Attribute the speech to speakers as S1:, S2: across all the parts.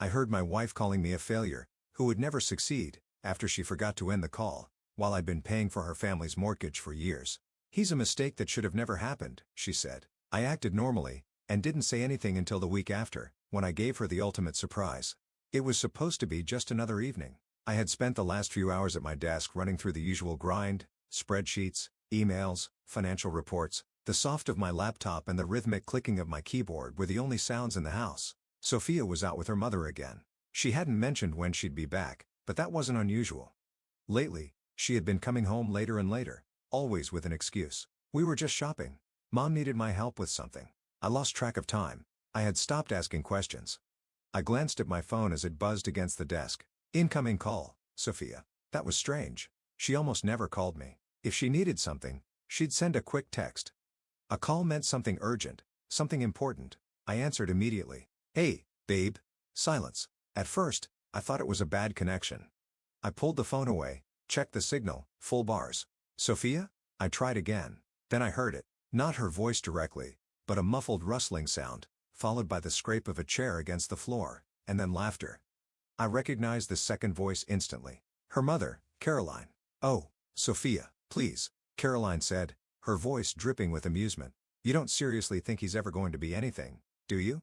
S1: I heard my wife calling me a failure, who would never succeed, after she forgot to end the call, while I'd been paying for her family's mortgage for years. He's a mistake that should have never happened, she said. I acted normally, and didn't say anything until the week after, when I gave her the ultimate surprise. It was supposed to be just another evening. I had spent the last few hours at my desk running through the usual grind: spreadsheets, emails, financial reports. The sound of my laptop and the rhythmic clicking of my keyboard were the only sounds in the house. Sophia was out with her mother again. She hadn't mentioned when she'd be back, but that wasn't unusual. Lately, she had been coming home later and later, always with an excuse. We were just shopping. Mom needed my help with something. I lost track of time. I had stopped asking questions. I glanced at my phone as it buzzed against the desk. Incoming call, Sophia. That was strange. She almost never called me. If she needed something, she'd send a quick text. A call meant something urgent, something important. I answered immediately. Hey, babe. Silence. At first, I thought it was a bad connection. I pulled the phone away, checked the signal, full bars. Sophia? I tried again. Then I heard it. Not her voice directly, but a muffled rustling sound, followed by the scrape of a chair against the floor, and then laughter. I recognized the second voice instantly. Her mother, Caroline. Oh, Sophia, please, Caroline said, her voice dripping with amusement. You don't seriously think he's ever going to be anything, do you?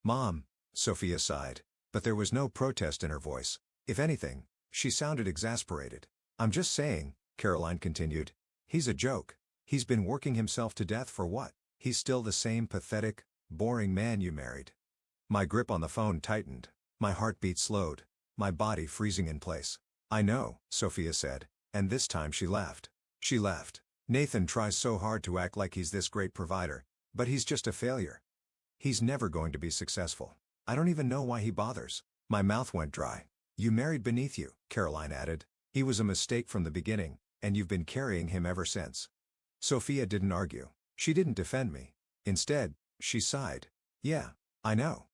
S1: Mom, Sophia sighed, but there was no protest in her voice. If anything, she sounded exasperated. I'm just saying, Caroline continued. He's a joke. He's been working himself to death for what? He's still the same pathetic, boring man you married. My grip on the phone tightened. My heartbeat slowed. My body freezing in place. I know, Sophia said, and this time she laughed. She laughed. Nathan tries so hard to act like he's this great provider, but he's just a failure. He's never going to be successful. I don't even know why he bothers. My mouth went dry. You married beneath you, Caroline added. He was a mistake from the beginning, and you've been carrying him ever since. Sophia didn't argue. She didn't defend me. Instead, she sighed. Yeah, I know.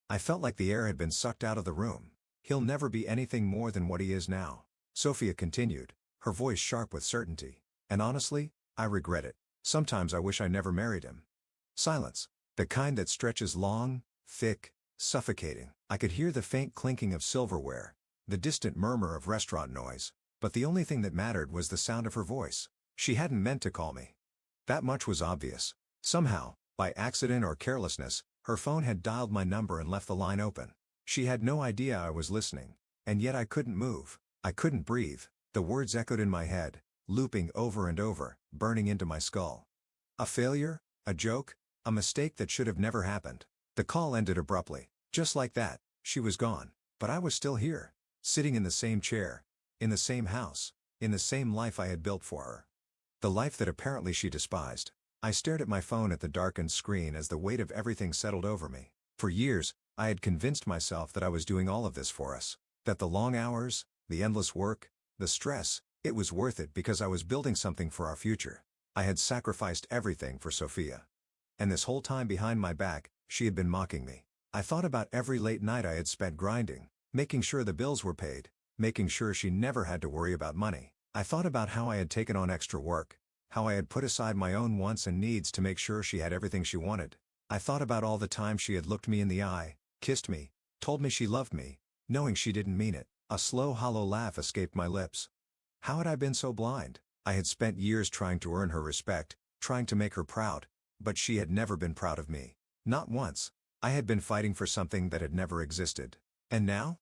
S1: I felt like the air had been sucked out of the room. He'll never be anything more than what he is now. Sophia continued, her voice sharp with certainty. And honestly, I regret it. Sometimes I wish I never married him. Silence. The kind that stretches long, thick, suffocating. I could hear the faint clinking of silverware, the distant murmur of restaurant noise, but the only thing that mattered was the sound of her voice. She hadn't meant to call me. That much was obvious. Somehow, by accident or carelessness, her phone had dialed my number and left the line open. She had no idea I was listening, and yet I couldn't move. I couldn't breathe. The words echoed in my head, looping over and over, burning into my skull. A failure? A joke? A mistake that should have never happened. The call ended abruptly. Just like that, she was gone. But I was still here, sitting in the same chair, in the same house, in the same life I had built for her. The life that apparently she despised. I stared at my phone at the darkened screen as the weight of everything settled over me. For years, I had convinced myself that I was doing all of this for us. That the long hours, the endless work, the stress, it was worth it because I was building something for our future. I had sacrificed everything for Sophia. And this whole time behind my back, she had been mocking me. I thought about every late night I had spent grinding, making sure the bills were paid, making sure she never had to worry about money. I thought about how I had taken on extra work, how I had put aside my own wants and needs to make sure she had everything she wanted. I thought about all the time she had looked me in the eye, kissed me, told me she loved me, knowing she didn't mean it. A slow hollow laugh escaped my lips. How had I been so blind? I had spent years trying to earn her respect, trying to make her proud, but she had never been proud of me. Not once. I had been fighting for something that had never existed. And now?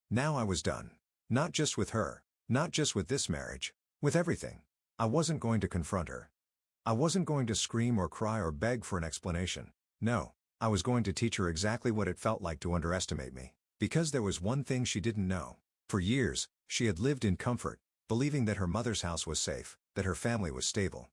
S1: Now I was done. Not just with her, not just with this marriage, with everything. I wasn't going to confront her. I wasn't going to scream or cry or beg for an explanation. No, I was going to teach her exactly what it felt like to underestimate me. Because there was one thing she didn't know. For years, she had lived in comfort, believing that her mother's house was safe, that her family was stable.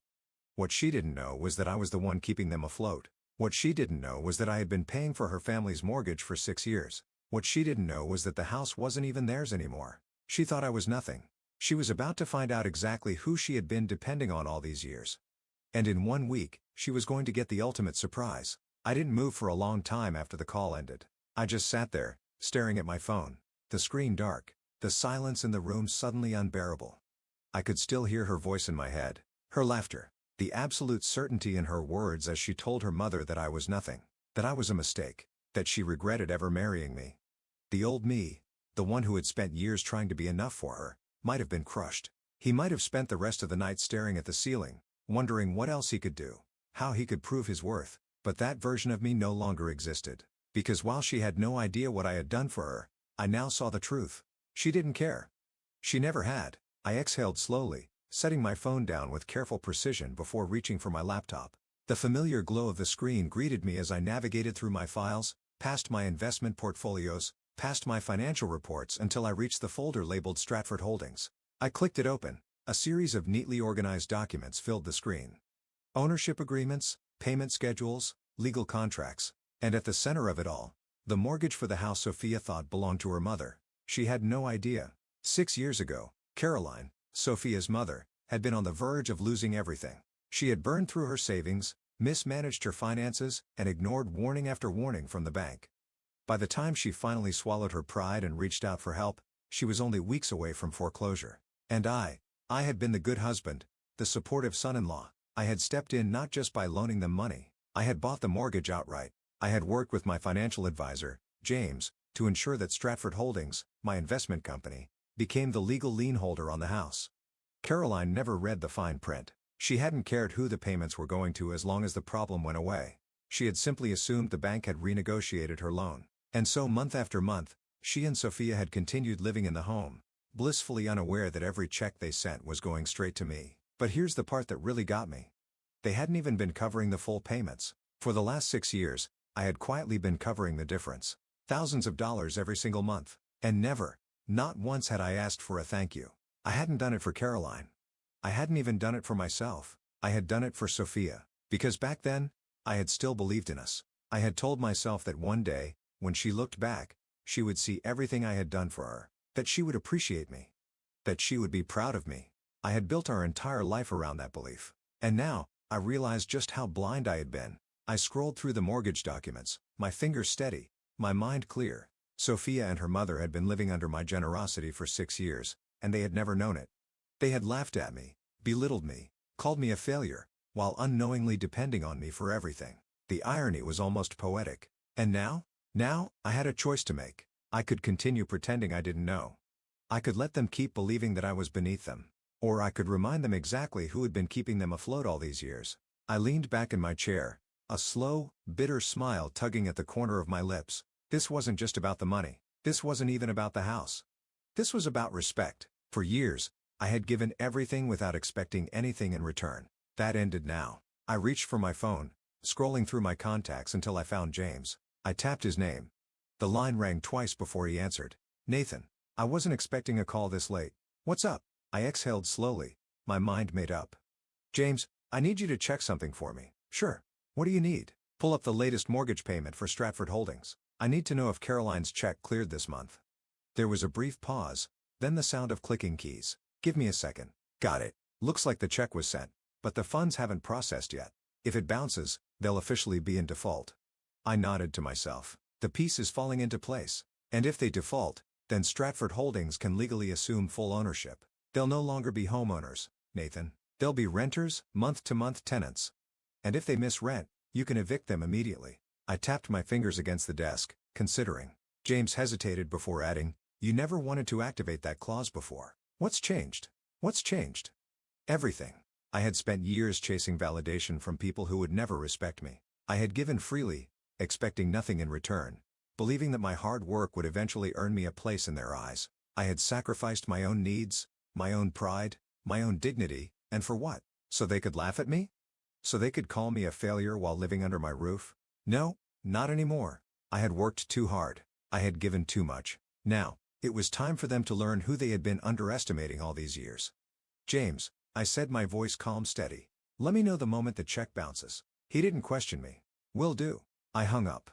S1: What she didn't know was that I was the one keeping them afloat. What she didn't know was that I had been paying for her family's mortgage for 6 years. What she didn't know was that the house wasn't even theirs anymore. She thought I was nothing. She was about to find out exactly who she had been depending on all these years. And in 1 week, she was going to get the ultimate surprise. I didn't move for a long time after the call ended. I just sat there, staring at my phone, the screen dark, the silence in the room suddenly unbearable. I could still hear her voice in my head, her laughter, the absolute certainty in her words as she told her mother that I was nothing, that I was a mistake, that she regretted ever marrying me. The old me, the one who had spent years trying to be enough for her, might have been crushed. He might have spent the rest of the night staring at the ceiling, wondering what else he could do, how he could prove his worth, but that version of me no longer existed. Because while she had no idea what I had done for her, I now saw the truth. She didn't care. She never had. I exhaled slowly, setting my phone down with careful precision before reaching for my laptop. The familiar glow of the screen greeted me as I navigated through my files, past my investment portfolios, past my financial reports until I reached the folder labeled Stratford Holdings. I clicked it open. A series of neatly organized documents filled the screen. Ownership agreements, payment schedules, legal contracts, and at the center of it all, the mortgage for the house Sophia thought belonged to her mother. She had no idea. 6 years ago, Caroline, Sophia's mother, had been on the verge of losing everything. She had burned through her savings, mismanaged her finances, and ignored warning after warning from the bank. By the time she finally swallowed her pride and reached out for help, she was only weeks away from foreclosure. And I had been the good husband, the supportive son-in-law. I had stepped in not just by loaning them money. I had bought the mortgage outright. I had worked with my financial advisor, James, to ensure that Stratford Holdings, my investment company, became the legal lien holder on the house. Caroline never read the fine print. She hadn't cared who the payments were going to as long as the problem went away. She had simply assumed the bank had renegotiated her loan. And so month after month, she and Sophia had continued living in the home, blissfully unaware that every check they sent was going straight to me. But here's the part that really got me. They hadn't even been covering the full payments. For the last 6 years, I had quietly been covering the difference. Thousands of dollars every single month. And never, not once had I asked for a thank you. I hadn't done it for Caroline. I hadn't even done it for myself. I had done it for Sophia. Because back then, I had still believed in us. I had told myself that one day, when she looked back, she would see everything I had done for her. That she would appreciate me. That she would be proud of me. I had built our entire life around that belief. And now, I realized just how blind I had been. I scrolled through the mortgage documents, my fingers steady, my mind clear. Sophia and her mother had been living under my generosity for 6 years, and they had never known it. They had laughed at me, belittled me, called me a failure, while unknowingly depending on me for everything. The irony was almost poetic. And now, I had a choice to make. I could continue pretending I didn't know. I could let them keep believing that I was beneath them. Or I could remind them exactly who had been keeping them afloat all these years. I leaned back in my chair, a slow, bitter smile tugging at the corner of my lips. This wasn't just about the money. This wasn't even about the house. This was about respect. For years, I had given everything without expecting anything in return. That ended now. I reached for my phone, scrolling through my contacts until I found James. I tapped his name. The line rang twice before he answered. Nathan. I wasn't expecting a call this late. What's up? I exhaled slowly, my mind made up. James, I need you to check something for me. Sure. What do you need? Pull up the latest mortgage payment for Stratford Holdings. I need to know if Caroline's check cleared this month. There was a brief pause, then the sound of clicking keys. Give me a second. Got it. Looks like the check was sent, but the funds haven't processed yet. If it bounces, they'll officially be in default. I nodded to myself. The piece is falling into place. And if they default, then Stratford Holdings can legally assume full ownership. They'll no longer be homeowners, Nathan. They'll be renters, month-to-month tenants. And if they miss rent, you can evict them immediately. I tapped my fingers against the desk, considering. James hesitated before adding, you never wanted to activate that clause before. What's changed? What's changed? Everything. I had spent years chasing validation from people who would never respect me. I had given freely, expecting nothing in return, believing that my hard work would eventually earn me a place in their eyes. I had sacrificed my own needs, my own pride, my own dignity, and for what? So they could laugh at me? So they could call me a failure while living under my roof? No, not anymore. I had worked too hard. I had given too much. Now, it was time for them to learn who they had been underestimating all these years. James, I said, my voice calm steady. Let me know the moment the check bounces. He didn't question me. Will do. I hung up.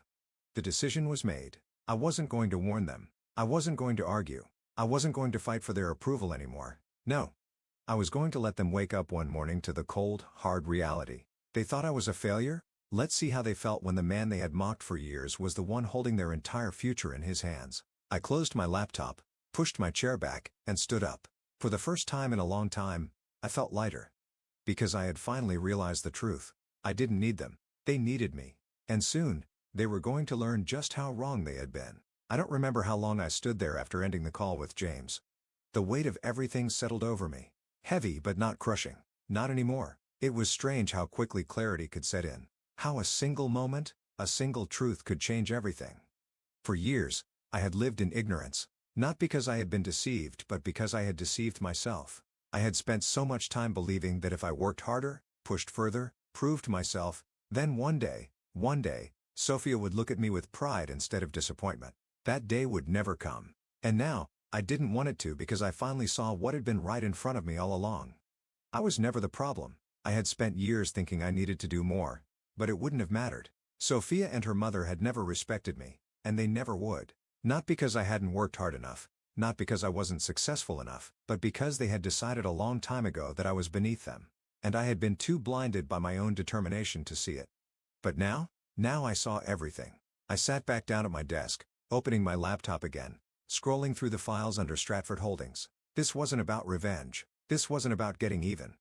S1: The decision was made. I wasn't going to warn them. I wasn't going to argue. I wasn't going to fight for their approval anymore. No. I was going to let them wake up one morning to the cold, hard reality. They thought I was a failure? Let's see how they felt when the man they had mocked for years was the one holding their entire future in his hands. I closed my laptop, pushed my chair back, and stood up. For the first time in a long time, I felt lighter. Because I had finally realized the truth. I didn't need them. They needed me. And soon, they were going to learn just how wrong they had been. I don't remember how long I stood there after ending the call with James. The weight of everything settled over me. Heavy but not crushing. Not anymore. It was strange how quickly clarity could set in. How a single moment, a single truth could change everything. For years, I had lived in ignorance. Not because I had been deceived but because I had deceived myself. I had spent so much time believing that if I worked harder, pushed further, proved myself, then one day, Sophia would look at me with pride instead of disappointment. That day would never come. And now, I didn't want it to because I finally saw what had been right in front of me all along. I was never the problem. I had spent years thinking I needed to do more, but it wouldn't have mattered. Sophia and her mother had never respected me, and they never would. Not because I hadn't worked hard enough, not because I wasn't successful enough, but because they had decided a long time ago that I was beneath them. And I had been too blinded by my own determination to see it. But now I saw everything. I sat back down at my desk, opening my laptop again, scrolling through the files under Stratford Holdings. This wasn't about revenge. This wasn't about getting even.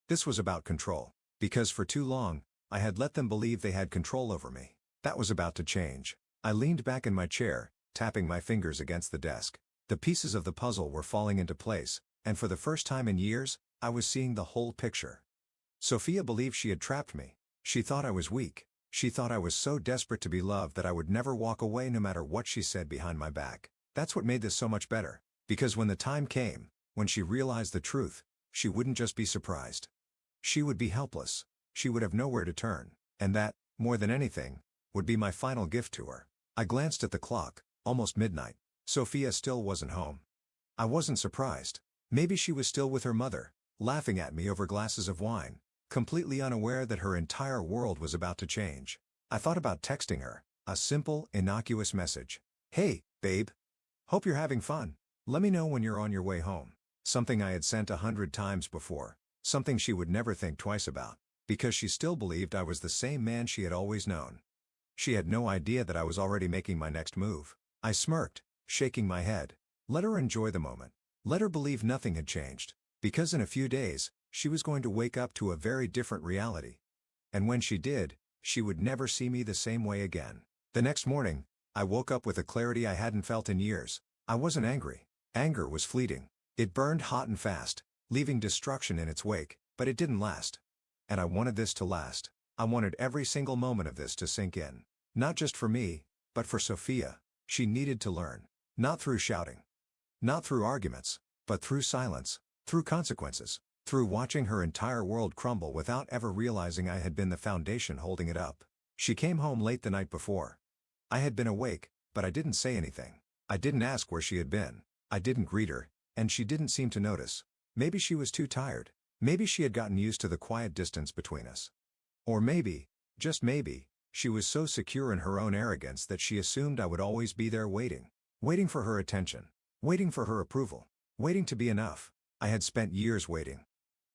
S1: This was about control. Because for too long, I had let them believe they had control over me. That was about to change. I leaned back in my chair, tapping my fingers against the desk. The pieces of the puzzle were falling into place, and for the first time in years, I was seeing the whole picture. Sophia believed she had trapped me. She thought I was weak. She thought I was so desperate to be loved that I would never walk away no matter what she said behind my back. That's what made this so much better. Because when the time came, when she realized the truth, she wouldn't just be surprised. She would be helpless. She would have nowhere to turn. And that, more than anything, would be my final gift to her. I glanced at the clock, almost midnight. Sophia still wasn't home. I wasn't surprised. Maybe she was still with her mother, laughing at me over glasses of wine, completely unaware that her entire world was about to change. I thought about texting her, a simple, innocuous message. "Hey, babe. Hope you're having fun. Let me know when you're on your way home." Something I had sent 100 times before. Something she would never think twice about. Because she still believed I was the same man she had always known. She had no idea that I was already making my next move. I smirked, shaking my head. Let her enjoy the moment. Let her believe nothing had changed. Because in a few days, she was going to wake up to a very different reality. And when she did, she would never see me the same way again. The next morning, I woke up with a clarity I hadn't felt in years. I wasn't angry. Anger was fleeting. It burned hot and fast, leaving destruction in its wake, but it didn't last. And I wanted this to last. I wanted every single moment of this to sink in. Not just for me, but for Sophia. She needed to learn. Not through shouting. Not through arguments, but through silence, through consequences, through watching her entire world crumble without ever realizing I had been the foundation holding it up. She came home late the night before. I had been awake, but I didn't say anything. I didn't ask where she had been. I didn't greet her, and she didn't seem to notice. Maybe she was too tired. Maybe she had gotten used to the quiet distance between us. Or maybe, just maybe, she was so secure in her own arrogance that she assumed I would always be there waiting. Waiting for her attention. Waiting for her approval. Waiting to be enough. I had spent years waiting.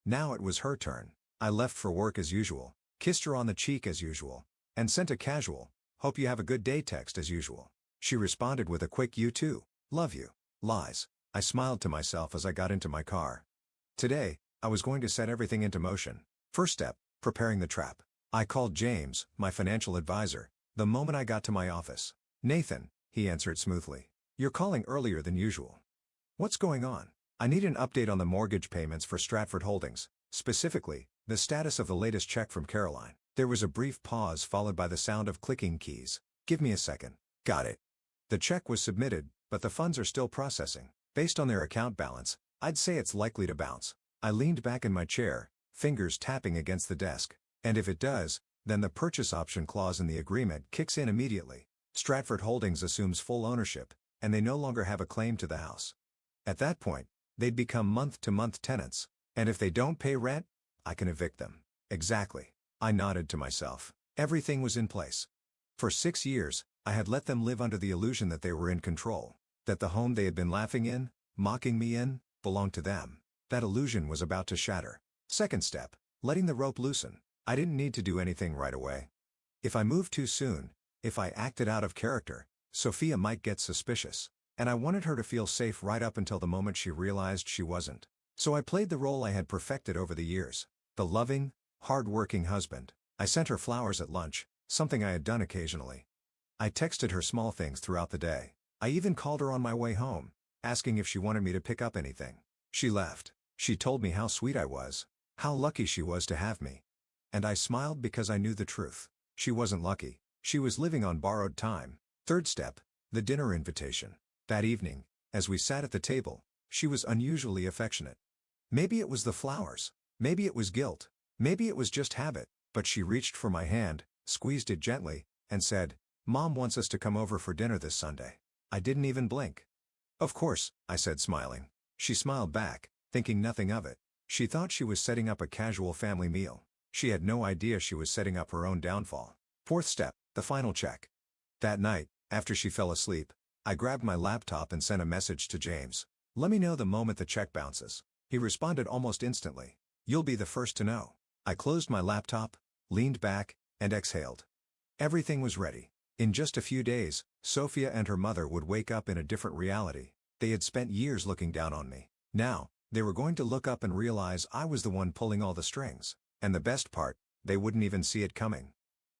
S1: Now it was her turn. I left for work as usual, kissed her on the cheek as usual, and sent a casual, "Hope you have a good day" text as usual. She responded with a quick "You too, love you." Lies. I smiled to myself as I got into my car. Today, I was going to set everything into motion. First step, preparing the trap. I called James, my financial advisor, the moment I got to my office. "Nathan," he answered smoothly. "You're calling earlier than usual. What's going on?" "I need an update on the mortgage payments for Stratford Holdings, specifically, the status of the latest check from Caroline." There was a brief pause followed by the sound of clicking keys. "Give me a second." "Got it." The check was submitted, but the funds are still processing. Based on their account balance, I'd say it's likely to bounce. I leaned back in my chair, fingers tapping against the desk. And if it does, then the purchase option clause in the agreement kicks in immediately. Stratford Holdings assumes full ownership, and they no longer have a claim to the house. At that point, they'd become month-to-month tenants. And if they don't pay rent, I can evict them. Exactly. I nodded to myself. Everything was in place. For 6 years, I had let them live under the illusion that they were in control. That the home they had been laughing in, mocking me in, belonged to them. That illusion was about to shatter. Second step, letting the rope loosen. I didn't need to do anything right away. If I moved too soon, if I acted out of character, Sophia might get suspicious. And I wanted her to feel safe right up until the moment she realized she wasn't. So I played the role I had perfected over the years. The loving, hard-working husband. I sent her flowers at lunch, something I had done occasionally. I texted her small things throughout the day. I even called her on my way home, asking if she wanted me to pick up anything. She left. She told me how sweet I was, how lucky she was to have me. And I smiled because I knew the truth. She wasn't lucky. She was living on borrowed time. Third step, the dinner invitation. That evening, as we sat at the table, she was unusually affectionate. Maybe it was the flowers. Maybe it was guilt. Maybe it was just habit, but she reached for my hand, squeezed it gently, and said, "Mom wants us to come over for dinner this Sunday." I didn't even blink. "Of course," I said, smiling. She smiled back, thinking nothing of it. She thought she was setting up a casual family meal. She had no idea she was setting up her own downfall. Fourth step, the final check. That night, after she fell asleep, I grabbed my laptop and sent a message to James. "Let me know the moment the check bounces." He responded almost instantly. "You'll be the first to know." I closed my laptop, leaned back, and exhaled. Everything was ready. In just a few days, Sophia and her mother would wake up in a different reality. They had spent years looking down on me. Now, they were going to look up and realize I was the one pulling all the strings. And the best part, they wouldn't even see it coming.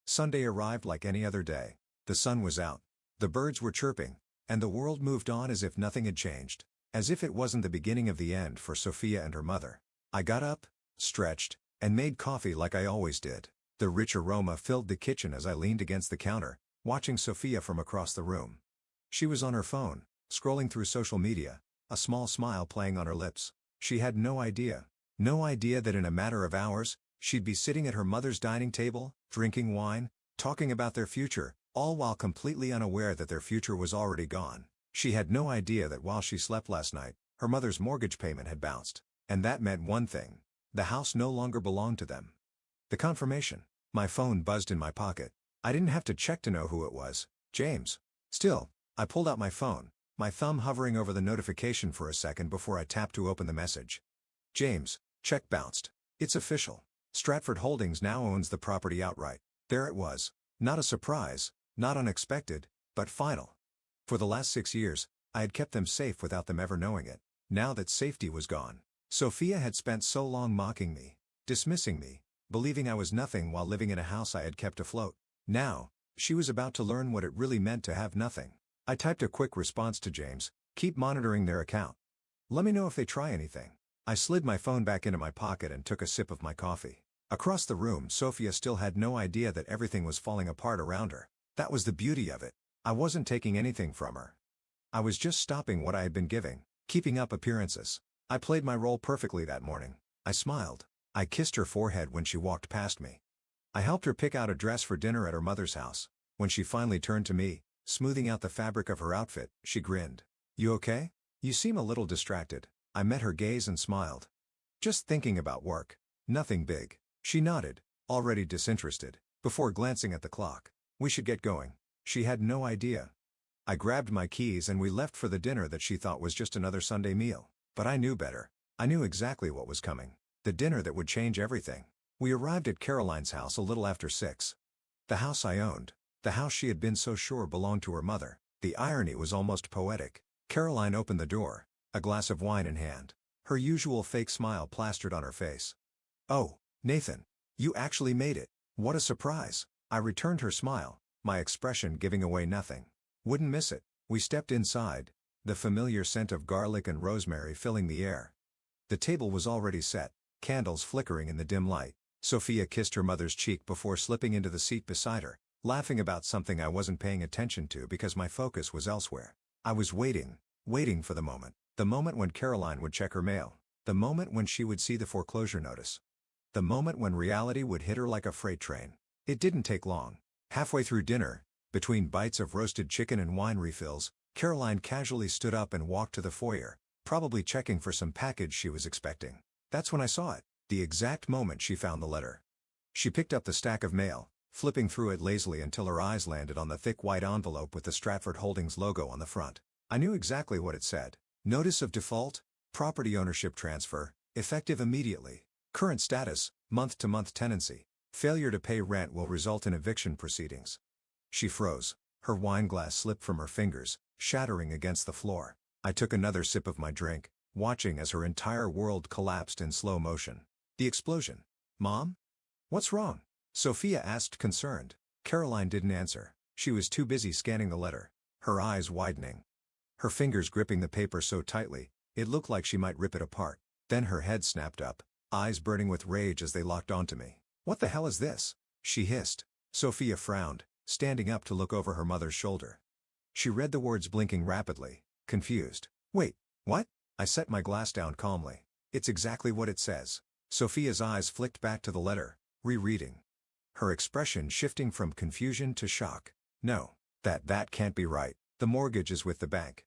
S1: Sunday arrived like any other day. The sun was out. The birds were chirping. And the world moved on as if nothing had changed. As if it wasn't the beginning of the end for Sophia and her mother. I got up, stretched, and made coffee like I always did. The rich aroma filled the kitchen as I leaned against the counter, watching Sophia from across the room. She was on her phone, scrolling through social media, a small smile playing on her lips. She had no idea that in a matter of hours, she'd be sitting at her mother's dining table, drinking wine, talking about their future, all while completely unaware that their future was already gone. She had no idea that while she slept last night, her mother's mortgage payment had bounced. And that meant one thing. The house no longer belonged to them. The confirmation. My phone buzzed in my pocket. I didn't have to check to know who it was. James. Still, I pulled out my phone, my thumb hovering over the notification for a second before I tapped to open the message. "James, check bounced. It's official. Stratford Holdings now owns the property outright." There it was. Not a surprise, not unexpected, but final. For the last 6 years, I had kept them safe without them ever knowing it. Now that safety was gone, Sophia had spent so long mocking me, dismissing me, believing I was nothing while living in a house I had kept afloat. Now, she was about to learn what it really meant to have nothing. I typed a quick response to James, "Keep monitoring their account. Let me know if they try anything." I slid my phone back into my pocket and took a sip of my coffee. Across the room, Sophia still had no idea that everything was falling apart around her. That was the beauty of it. I wasn't taking anything from her. I was just stopping what I had been giving, keeping up appearances. I played my role perfectly that morning. I smiled. I kissed her forehead when she walked past me. I helped her pick out a dress for dinner at her mother's house. When she finally turned to me, smoothing out the fabric of her outfit, she grinned. "You okay? You seem a little distracted." I met her gaze and smiled. "Just thinking about work. Nothing big." She nodded, already disinterested, before glancing at the clock. "We should get going." She had no idea. I grabbed my keys and we left for the dinner that she thought was just another Sunday meal. But I knew better. I knew exactly what was coming. The dinner that would change everything. We arrived at Caroline's house a little after 6. The house I owned. The house she had been so sure belonged to her mother. The irony was almost poetic. Caroline opened the door, a glass of wine in hand. Her usual fake smile plastered on her face. "Oh, Nathan. You actually made it. What a surprise." I returned her smile, my expression giving away nothing. "Wouldn't miss it." We stepped inside, the familiar scent of garlic and rosemary filling the air. The table was already set, candles flickering in the dim light. Sophia kissed her mother's cheek before slipping into the seat beside her, laughing about something I wasn't paying attention to because my focus was elsewhere. I was waiting for the moment when Caroline would check her mail, the moment when she would see the foreclosure notice, the moment when reality would hit her like a freight train. It didn't take long. Halfway through dinner, between bites of roasted chicken and wine refills, Caroline casually stood up and walked to the foyer, probably checking for some package she was expecting. That's when I saw it, the exact moment she found the letter. She picked up the stack of mail, flipping through it lazily until her eyes landed on the thick white envelope with the Stratford Holdings logo on the front. I knew exactly what it said. Notice of default, property ownership transfer, effective immediately. Current status, month-to-month tenancy. Failure to pay rent will result in eviction proceedings. She froze. Her wine glass slipped from her fingers, shattering against the floor. I took another sip of my drink, watching as her entire world collapsed in slow motion. The explosion. "Mom? What's wrong?" Sophia asked, concerned. Caroline didn't answer. She was too busy scanning the letter. her eyes widening. Her fingers gripping the paper so tightly, it looked like she might rip it apart. Then her head snapped up, eyes burning with rage as they locked onto me. "What the hell is this?" she hissed. Sophia frowned, standing up to look over her mother's shoulder. She read the words blinking rapidly, confused. "Wait, what?" I set my glass down calmly. "It's exactly what it says." Sophia's eyes flicked back to the letter, rereading. Her expression shifting from confusion to shock. "No, that can't be right. The mortgage is with the bank.